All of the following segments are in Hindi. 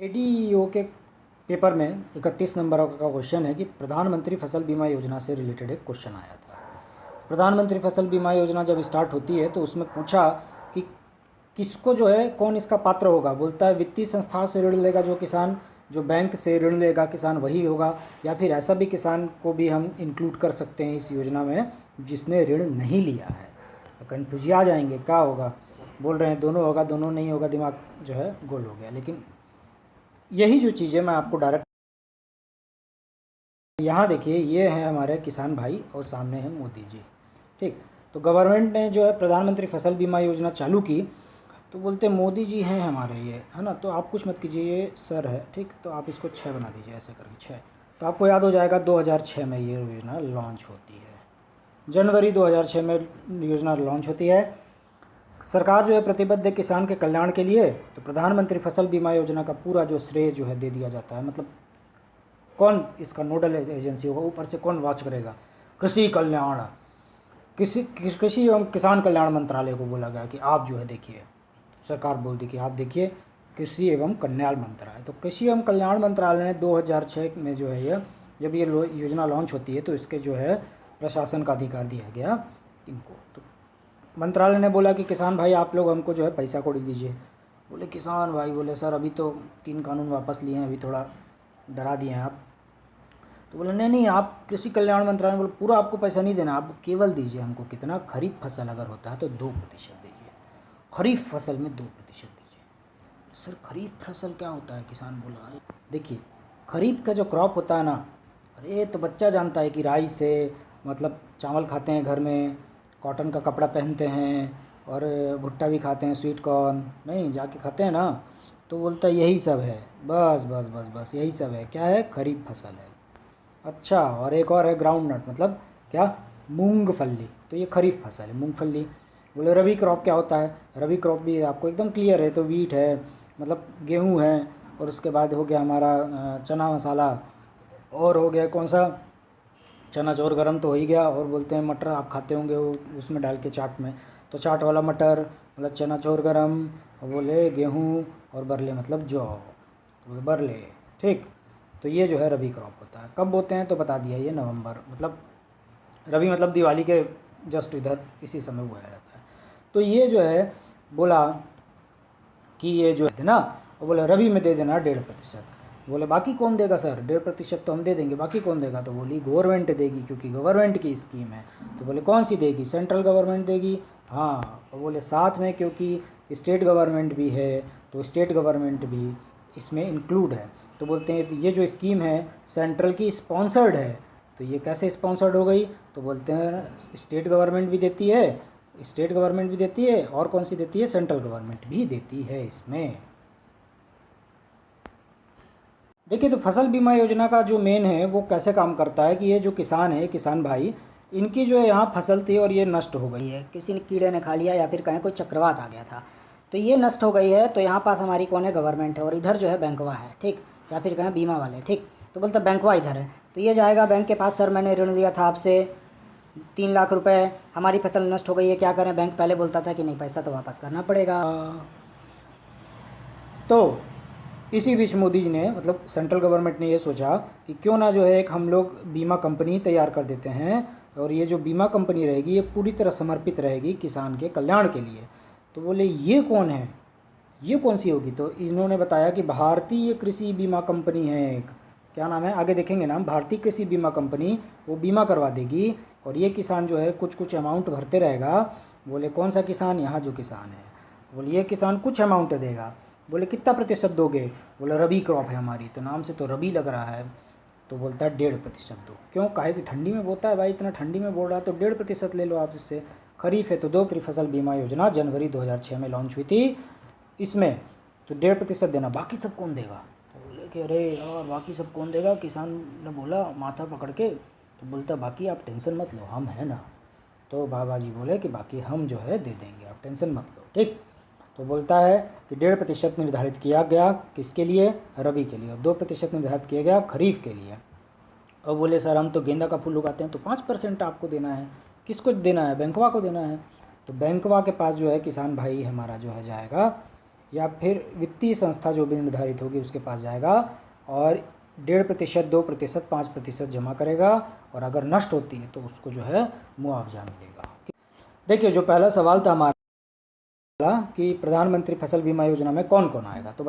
एडीईओ के पेपर में 31 नंबर का क्वेश्चन है कि प्रधानमंत्री फसल बीमा योजना से रिलेटेड एक क्वेश्चन आया था। प्रधानमंत्री फसल बीमा योजना जब स्टार्ट होती है तो उसमें पूछा कि किसको जो है कौन इसका पात्र होगा। बोलता है वित्तीय संस्था से ऋण लेगा जो किसान, जो बैंक से ऋण लेगा किसान वही होगा, या फिर ऐसा भी किसान को भी हम इंक्लूड कर सकते हैं इस योजना में जिसने ऋण नहीं लिया है। तो कन्फ्यूज आ जाएंगे क्या होगा, बोल रहे हैं दोनों होगा, दोनों नहीं होगा, दिमाग जो है गोल हो गया। लेकिन यही जो चीज़ें मैं आपको डायरेक्ट यहाँ देखिए, ये है हमारे किसान भाई और सामने है मोदी जी। ठीक, तो गवर्नमेंट ने जो है प्रधानमंत्री फसल बीमा योजना चालू की तो बोलते मोदी जी हैं हमारे, ये है ना। तो आप कुछ मत कीजिए, ये सर है, ठीक, तो आप इसको 6 बना दीजिए ऐसे करके 6। तो आपको याद हो जाएगा 2006 में ये योजना लॉन्च होती है, जनवरी 2006 में योजना लॉन्च होती है। सरकार जो है प्रतिबद्ध है किसान के कल्याण के लिए, तो प्रधानमंत्री फसल बीमा योजना का पूरा जो श्रेय जो है दे दिया जाता है। मतलब कौन इसका नोडल एजेंसी होगा, ऊपर से कौन वॉच करेगा, कृषि कल्याण, कृषि एवं किसान कल्याण मंत्रालय को बोला गया कि आप जो है देखिए, सरकार बोलती कि आप देखिए कृषि एवं कल्याण मंत्रालय। तो कृषि एवं कल्याण मंत्रालय ने 2006 में जो है ये जब ये योजना लॉन्च होती है तो इसके जो है प्रशासन का अधिकार दिया गया इनको। तो मंत्रालय ने बोला कि किसान भाई आप लोग हमको जो है पैसा कौड़ी दीजिए। बोले किसान भाई, बोले सर अभी तो 3 कानून वापस लिए हैं, अभी थोड़ा डरा दिए हैं आप। तो बोले नहीं नहीं, आप कृषि कल्याण मंत्रालय बोले पूरा आपको पैसा नहीं देना, आप केवल दीजिए हमको कितना, खरीफ फसल अगर होता है तो 2% दीजिए, खरीफ फसल में 2% दीजिए। सर खरीफ फसल क्या होता है, किसान बोला देखिए खरीफ का जो क्रॉप होता है ना, अरे तो बच्चा जानता है कि राई से मतलब चावल खाते हैं घर में, कॉटन का कपड़ा पहनते हैं और भुट्टा भी खाते हैं, स्वीट कॉर्न नहीं जाके खाते हैं ना। तो बोलता है यही सब है, बस बस बस बस यही सब है, क्या है, खरीफ फसल है। अच्छा, और एक और है ग्राउंड नट, मतलब क्या, मूंगफली, तो ये खरीफ फसल है मूंगफली। बोले रबी क्रॉप क्या होता है, रबी क्रॉप भी आपको एकदम क्लियर है, तो वीट है मतलब गेहूँ है, और उसके बाद हो गया हमारा चना मसाला, और हो गया कौन सा, चना चोर गरम तो हो ही गया, और बोलते हैं मटर आप खाते होंगे वो उसमें डाल के चाट में, तो चाट वाला मटर मतलब चना चोर गरम, और बोले गेहूँ, और बरले मतलब जौ, तो बरले। ठीक, तो ये जो है रबी क्रॉप होता है। कब बोते हैं तो बता दिया, ये नवंबर, मतलब रबी मतलब दिवाली के जस्ट इधर इसी समय बोया जाता है। तो ये जो है बोला कि ये जो है ना, वो बोले रबी में दे देना 1.5%। बोले बाकी कौन देगा सर, 1.5% तो हम दे देंगे, बाकी कौन देगा, तो बोली गवर्नमेंट देगी क्योंकि गवर्नमेंट की स्कीम है। तो बोले कौन सी देगी, सेंट्रल गवर्नमेंट देगी, हाँ। और बोले साथ में क्योंकि स्टेट गवर्नमेंट भी है तो स्टेट गवर्नमेंट भी इसमें इंक्लूड है। तो बोलते हैं ये जो स्कीम है सेंट्रल की स्पॉन्सर्ड है, तो ये कैसे स्पॉन्सर्ड हो गई, तो बोलते हैं स्टेट गवर्नमेंट भी देती है, स्टेट गवर्नमेंट भी देती है, और कौन सी देती है, सेंट्रल गवर्नमेंट भी देती है इसमें। देखिए, तो फसल बीमा योजना का जो मेन है वो कैसे काम करता है कि ये जो किसान है, किसान भाई, इनकी जो है यहाँ फसल थी और ये नष्ट हो गई है, किसी ने कीड़े ने खा लिया या फिर कहीं कोई चक्रवात आ गया था, तो ये नष्ट हो गई है। तो यहाँ पास हमारी कौन है, गवर्नमेंट है, और इधर जो है बैंकवा है, ठीक, या फिर कहें बीमा वाले, ठीक। तो बोलते बैंकवा इधर है, तो ये जाएगा बैंक के पास, सर मैंने ऋण लिया था आपसे 3 लाख रुपए, हमारी फसल नष्ट हो गई है, क्या करें। बैंक पहले बोलता था कि नहीं पैसा तो वापस करना पड़ेगा। तो इसी बीच मोदी जी ने, मतलब सेंट्रल गवर्नमेंट ने ये सोचा कि क्यों ना जो है एक हम लोग बीमा कंपनी तैयार कर देते हैं, और ये जो बीमा कंपनी रहेगी ये पूरी तरह समर्पित रहेगी किसान के कल्याण के लिए। तो बोले ये कौन है, ये कौन सी होगी, तो इन्होंने बताया कि भारतीय कृषि बीमा कंपनी है एक, क्या नाम है आगे देखेंगे नाम, भारतीय कृषि बीमा कंपनी, वो बीमा करवा देगी, और ये किसान जो है कुछ कुछ अमाउंट भरते रहेगा। बोले कौन सा किसान, यहाँ जो किसान है, बोले ये किसान कुछ अमाउंट देगा। बोले कितना प्रतिशत दोगे, बोले रबी क्रॉप है हमारी, तो नाम से तो रबी लग रहा है, तो बोलता है 1.5% दो। क्यों, काहे कि ठंडी में बोता है भाई, इतना ठंडी में बोल रहा है तो 1.5% ले लो आप इससे। खरीफ है तो 2 फसल बीमा योजना जनवरी 2006 में लॉन्च हुई थी, इसमें तो 1.5% देना, बाकी सब कौन देगा। तो बोले कि अरे यार बाकी सब कौन देगा, किसान ने बोला माथा पकड़ के, तो बोलता बाकी आप टेंशन मत लो, हम है ना। तो बाबा जी बोले कि बाकी हम जो है दे देंगे, आप टेंशन मत लो, ठीक। तो बोलता है कि 1.5% निर्धारित किया गया किसके लिए, रबी के लिए, और 2% निर्धारित किया गया खरीफ के लिए। और बोले सर हम तो गेंदा का फूल उगाते हैं, तो 5% आपको देना है, किसको देना है, बैंकवा को देना है। तो बैंकवा के पास जो है किसान भाई हमारा जो है जाएगा, या फिर वित्तीय संस्था जो भी निर्धारित होगी उसके पास जाएगा और 1.5%, 2%, 5% जमा करेगा, और अगर नष्ट होती है तो उसको जो है मुआवजा मिलेगा। देखिए, जो पहला सवाल था हमारा कि प्रधानमंत्री फसल बीमा योजना में कौन कौन आएगा, तो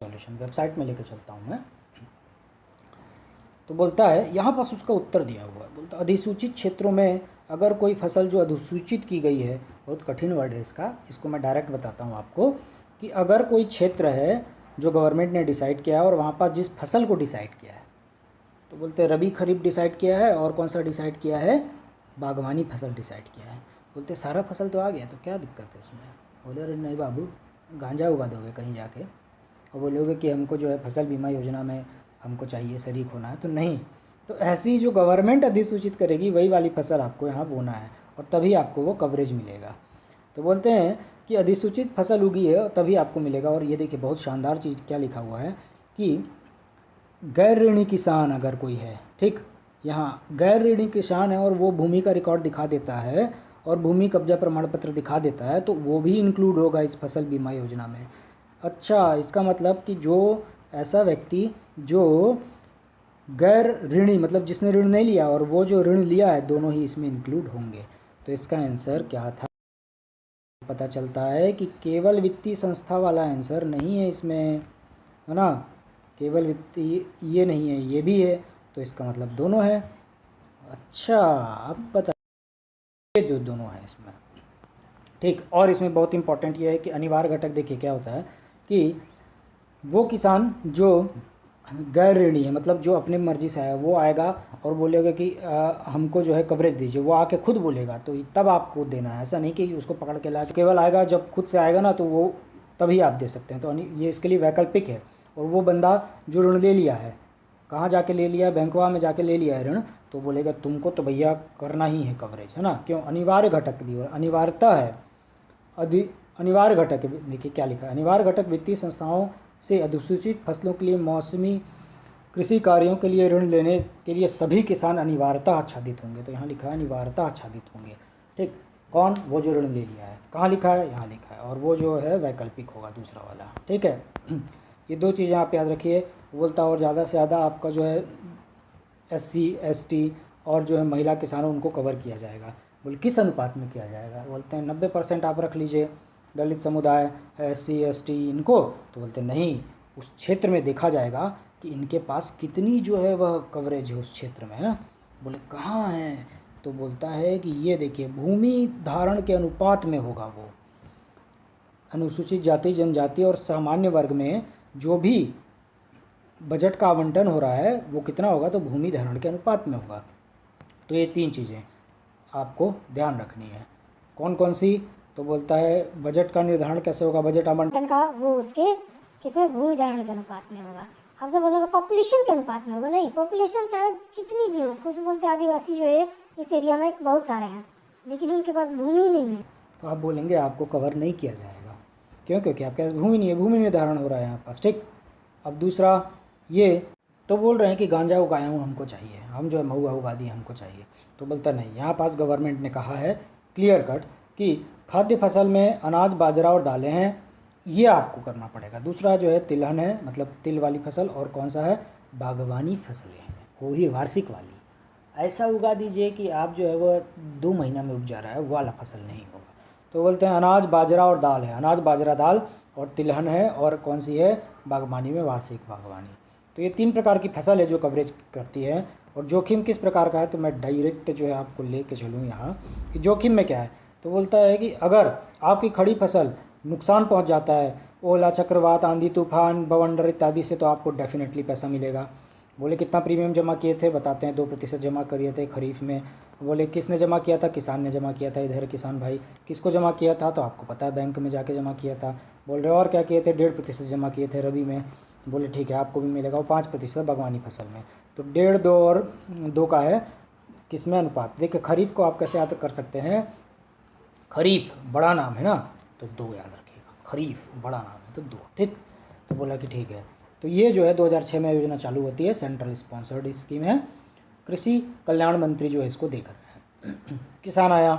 सॉल्यूशन वेबसाइट में लेकर चलता हूँ मैं। तो बोलता है यहाँ पास उसका उत्तर दिया हुआ है, बोलता अधिसूचित क्षेत्रों में अगर कोई फसल जो अधिसूचित की गई है, बहुत कठिन वर्ड है इसको मैं डायरेक्ट बताता हूँ आपको, कि अगर कोई क्षेत्र है जो गवर्नमेंट ने डिसाइड किया है और वहाँ पास जिस फसल को डिसाइड किया है, तो बोलते हैं रबी खरीफ डिसाइड किया है, और कौन सा डिसाइड किया है, बागवानी फसल डिसाइड किया है। बोलते सारा फसल तो आ गया, तो क्या दिक्कत है इसमें। बोले अरे नहीं बाबू, गांजा उगा दोगे कहीं जाके और बोलोगे कि हमको जो है फसल बीमा योजना में हमको चाहिए, शरीक होना है, तो नहीं। तो ऐसी जो गवर्नमेंट अधिसूचित करेगी वही वाली फसल आपको यहाँ बोना है, और तभी आपको वो कवरेज मिलेगा। तो बोलते हैं कि अधिसूचित फसल उगी है तभी आपको मिलेगा। और ये देखिए बहुत शानदार चीज़ क्या लिखा हुआ है कि गैर ऋणी किसान अगर कोई है, ठीक, यहाँ गैर ऋणी किसान है और वो भूमि का रिकॉर्ड दिखा देता है और भूमि कब्जा प्रमाण पत्र दिखा देता है, तो वो भी इंक्लूड होगा इस फसल बीमा योजना में। अच्छा, इसका मतलब कि जो ऐसा व्यक्ति जो गैर ऋणी, मतलब जिसने ऋण नहीं लिया और वो जो ऋण लिया है, दोनों ही इसमें इंक्लूड होंगे। तो इसका आंसर क्या था, पता चलता है कि केवल वित्तीय संस्था वाला आंसर नहीं है इसमें, है ना। केवल वित्तीय ये नहीं है, ये भी है, तो इसका मतलब दोनों है। अच्छा, अब पता ये जो दोनों है इसमें, ठीक। और इसमें बहुत इंपॉर्टेंट ये है कि अनिवार्य घटक, देखिए क्या होता है कि वो किसान जो गैर ऋणी है, मतलब जो अपनी मर्जी से आया, वो आएगा और बोलेगा कि हमको जो है कवरेज दीजिए, वो आके खुद बोलेगा, तो तब आपको देना है। ऐसा नहीं कि उसको पकड़ के ला, केवल आएगा जब खुद से आएगा ना, तो वो तभी आप दे सकते हैं। तो ये इसके लिए वैकल्पिक है। और वो बंदा जो ऋण ले लिया है, कहाँ जाके ले लिया है, बैंकवा में जाके ले लिया है ऋण, तो बोलेगा तुमको तो भैया करना ही है कवरेज, है ना। क्यों, अनिवार्य घटक दी हुआ, अनिवार्यता है, अनिवार्य घटक। देखिए क्या लिखा है, अनिवार्य घटक वित्तीय संस्थाओं से अधिसूचित फसलों के लिए मौसमी कृषि कार्यों के लिए ऋण लेने के लिए सभी किसान अनिवार्यता आच्छादित होंगे। तो यहाँ लिखा है अनिवार्यता आच्छादित होंगे, ठीक। कौन, वो जो ऋण ले लिया है, कहाँ लिखा है, यहाँ लिखा है। और वो जो है वैकल्पिक होगा, दूसरा वाला, ठीक है। ये दो चीज़ें आप याद रखिए। बोलता और ज़्यादा से ज़्यादा आपका जो है SC ST और जो है महिला किसानों, उनको कवर किया जाएगा। बोले किस अनुपात में किया जाएगा, बोलते हैं 90% आप रख लीजिए दलित समुदाय, SC ST इनको। तो बोलते नहीं, उस क्षेत्र में देखा जाएगा कि इनके पास कितनी जो है वह कवरेज है उस क्षेत्र में, है। बोले कहाँ है, तो बोलता है कि ये देखिए भूमि धारण के अनुपात में होगा वो। अनुसूचित जाति, जनजाति और सामान्य वर्ग में जो भी बजट का आवंटन हो रहा है वो कितना होगा, तो भूमि धारण के अनुपात में होगा। तो ये 3 चीज़ें आपको ध्यान रखनी है। कौन कौन सी, तो बोलता है बजट का निर्धारण कैसे होगा, बजट आवंटन का वो उसके किसी भूमि धारण के अनुपात में होगा। हमसे बोलेगा पॉपुलेशन के अनुपात में होगा, नहीं, पॉपुलेशन चाहे जितनी भी हो, कुछ बोलते आदिवासी जो है इस एरिया में बहुत सारे हैं लेकिन उनके पास भूमि नहीं है, तो आप बोलेंगे आपको कवर नहीं किया जाएगा। क्यों, क्योंकि आपके पास भूमि नहीं है, भूमि निर्धारण हो रहा है यहाँ पास, ठीक। अब दूसरा ये, तो बोल रहे हैं कि गांजा उगाया हूँ हमको चाहिए, हम जो है महुआ उगा दिए हमको चाहिए। तो बोलता नहीं, यहाँ पास गवर्नमेंट ने कहा है क्लियर कट कि खाद्य फसल में अनाज, बाजरा और दालें हैं, ये आपको करना पड़ेगा। दूसरा जो है तिलहन है, मतलब तिल वाली फसल, और कौन सा है, बागवानी फसलें हैं, वो ही वार्षिक वाली। ऐसा उगा दीजिए कि आप जो है वो 2 महीना में उग जा रहा है, वो वाला फसल नहीं होगा। तो बोलते हैं अनाज, बाजरा और दाल है, अनाज, बाजरा, दाल, और तिलहन है, और कौन सी है, बागवानी में वार्षिक बागवानी। तो ये 3 प्रकार की फसल है जो कवरेज करती है। और जोखिम किस प्रकार का है, तो मैं डायरेक्ट जो है आपको ले के चलूँ यहाँ कि जोखिम में क्या है। तो बोलता है कि अगर आपकी खड़ी फसल नुकसान पहुँच जाता है, ओला, चक्रवात, आंधी, तूफान, बवंडर इत्यादि से, तो आपको डेफिनेटली पैसा मिलेगा। बोले कितना प्रीमियम जमा किए थे, बताते हैं 2% जमा किए थे खरीफ में। बोले किसने जमा किया था, किसान ने जमा किया था, इधर किसान भाई। किसको जमा किया था, तो आपको पता है बैंक में जाके जमा किया था। बोल रहे और क्या किए थे, 1.5% जमा किए थे रबी में। बोले ठीक है, आपको भी मिलेगा। वो 5% बागवानी फसल में। तो 1.5, 2 और 2 का है किस में अनुपात। देखिए खरीफ को आप कैसे याद कर सकते हैं, खरीफ बड़ा नाम है ना, तो 2 याद रखिएगा, खरीफ बड़ा नाम है तो 2, ठीक। तो बोला कि ठीक है। तो ये जो है 2006 में योजना चालू होती है, सेंट्रल स्पॉन्सर्ड स्कीम है, कृषि कल्याण मंत्री जो है इसको देख रहे हैं। किसान आया,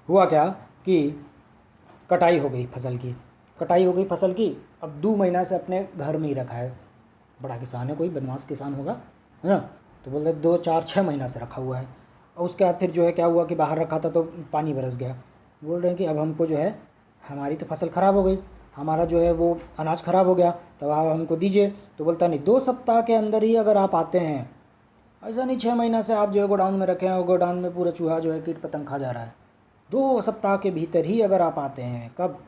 हुआ क्या कि कटाई हो गई फसल की, कटाई हो गई फसल की, अब 2 महीना से अपने घर में ही रखा है, बड़ा किसान है, कोई बदमाश किसान होगा, है ना, तो बोलते 2 4 6 महीना से रखा हुआ है। और उसके बाद फिर जो है क्या हुआ कि बाहर रखा था तो पानी बरस गया। बोल रहे हैं कि अब हमको जो है, हमारी तो फसल ख़राब हो गई, हमारा जो है वो अनाज ख़राब हो गया, तब आप हमको दीजिए। तो बोलता नहीं, 2 सप्ताह के अंदर ही अगर आप आते हैं, ऐसा नहीं 6 महीना से आप जो है गोडाउन में रखे हैं और गोडाउन में पूरा चूहा जो है कीट पतंग खा जा रहा है। 2 सप्ताह के भीतर ही अगर आप आते हैं, कब?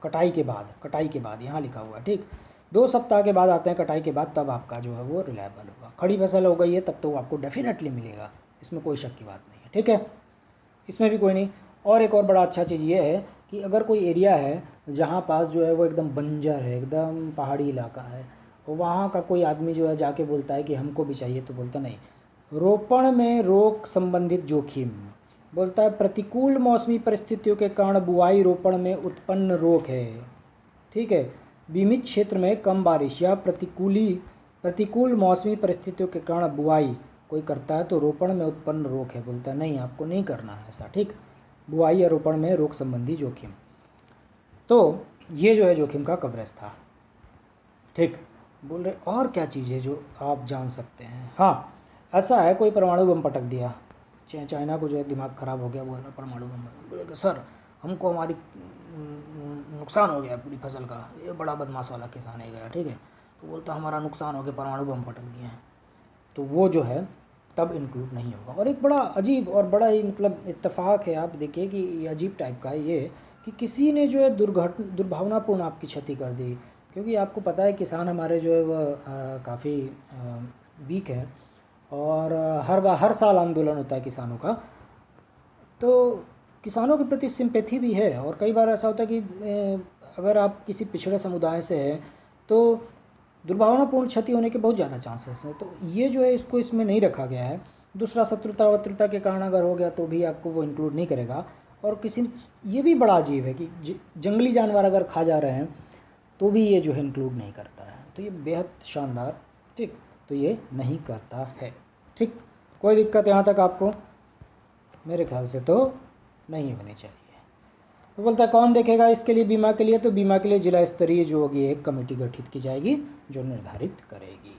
कटाई के बाद, कटाई के बाद यहाँ लिखा हुआ है, ठीक। 2 सप्ताह के बाद आते हैं कटाई के बाद, तब आपका जो है वो रिलायबल होगा। खड़ी फसल हो गई है तब तो वो आपको डेफिनेटली मिलेगा, इसमें कोई शक की बात नहीं है, ठीक है, इसमें भी कोई नहीं। और एक और बड़ा अच्छा चीज़ ये है कि अगर कोई एरिया है जहाँ पास जो है वो एकदम बंजर है, एकदम पहाड़ी इलाका है, और वहाँ का कोई आदमी जो है जाके बोलता है कि हमको भी चाहिए, तो बोलता नहीं, रोपण में रोग संबंधित जोखिम, बोलता है प्रतिकूल मौसमी परिस्थितियों के कारण बुआई रोपण में उत्पन्न रोग है, ठीक है। बीमित क्षेत्र में कम बारिश या प्रतिकूल मौसमी परिस्थितियों के कारण बुआई कोई करता है तो रोपण में उत्पन्न रोग है, बोलता है नहीं आपको नहीं करना है ऐसा, ठीक। बुआई या रोपण में रोग संबंधी जोखिम, तो ये जो है जोखिम का कवरेज था, ठीक। बोल रहे और क्या चीज़ है जो आप जान सकते हैं? हाँ, ऐसा है कोई परमाणु बम पटक दिया, चाइना को जो है दिमाग ख़राब हो गया, बोल रहा परमाणु बम, बोले सर हमको हमारी नुकसान हो गया पूरी फसल का, ये बड़ा बदमाश वाला किसान है गया, ठीक है, तो बोलता हमारा नुकसान हो गया, परमाणु बम पटक दिए हैं, तो वो जो है तब इंक्लूड नहीं होगा। और एक बड़ा अजीब और बड़ा ही मतलब इत्तेफाक है, आप देखिए कि ये अजीब टाइप का है ये, कि किसी ने जो है दुर्भावनापूर्ण आपकी क्षति कर दी, क्योंकि आपको पता है किसान हमारे जो है वह काफ़ी वीक है, और हर साल आंदोलन होता है किसानों का, तो किसानों के प्रति सिंपैथी भी है। और कई बार ऐसा होता है कि अगर आप किसी पिछड़े समुदाय से हैं तो दुर्भावनापूर्ण क्षति होने के बहुत ज़्यादा चांसेस हैं, तो ये जो है इसको इसमें नहीं रखा गया है। दूसरा, शत्रुता वत्रुता के कारण अगर हो गया तो भी आपको वो इंक्लूड नहीं करेगा। और ये भी बड़ा अजीब है कि जंगली जानवर अगर खा जा रहे हैं तो भी ये जो है इंक्लूड नहीं करता है, तो ये बेहद शानदार, ठीक, तो ये नहीं करता है, ठीक। कोई दिक्कत यहाँ तक आपको? मेरे ख्याल से तो नहीं होनी चाहिए। तो बोलता है कौन देखेगा इसके लिए बीमा के लिए? तो बीमा के लिए जिला स्तरीय जो होगी एक कमेटी गठित की जाएगी जो निर्धारित करेगी।